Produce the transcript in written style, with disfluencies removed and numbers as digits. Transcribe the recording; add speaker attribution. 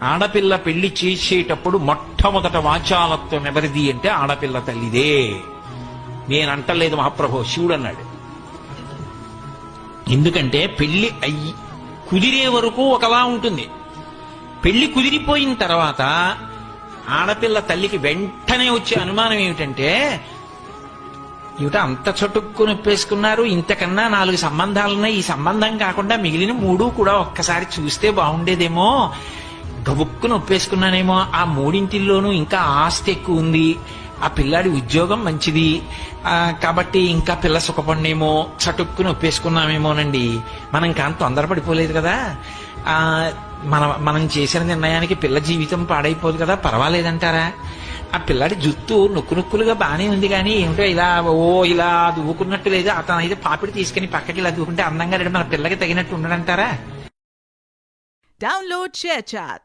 Speaker 1: ఆడపిల్ల పెళ్లి చేసేటప్పుడు మొట్టమొదట వాచాలత్వం ఎవరిది అంటే ఆడపిల్ల తల్లిదే. నేనంటలేదు మహాప్రభు, శివుడు అన్నాడు. ఎందుకంటే పెళ్లి అయ్యి కుదిరే వరకు ఒకలా ఉంటుంది. పెళ్లి కుదిరిపోయిన తర్వాత ఆడపిల్ల తల్లికి వెంటనే వచ్చే అనుమానం ఏమిటంటే, ఇవిట అంత చటుక్కుని ఒప్పేసుకున్నారు, ఇంతకన్నా 4 సంబంధాలున్నాయి, ఈ సంబంధం కాకుండా మిగిలిన 3 కూడా ఒక్కసారి చూస్తే బాగుండేదేమో, గబుక్కుని ఒప్పేసుకున్నానేమో, ఆ 3 ఇంకా ఆస్తి ఎక్కువ ఉంది, ఆ పిల్లాడి ఉద్యోగం మంచిది, కాబట్టి ఇంకా పిల్ల సుఖపడినేమో, చటుక్కుని ఒప్పేసుకున్నామేమోనండి. మనం కానీ తొందరపడిపోలేదు కదా, మనం చేసిన నిర్ణయానికి పిల్ల జీవితం పాడైపోదు కదా, పర్వాలేదంటారా? ఆ పిల్లాడి జుత్తు నొక్కులుగా బానే ఉంది కానీ ఏమిటో ఇలా దూకున్నట్టు లేదు, అతను అయితే పాపిడి తీసుకుని పక్కకి ఇలా దూకుంటే అందంగా మన పిల్లకి తగినట్టు ఉండడంటారా?
Speaker 2: Download ShareChat.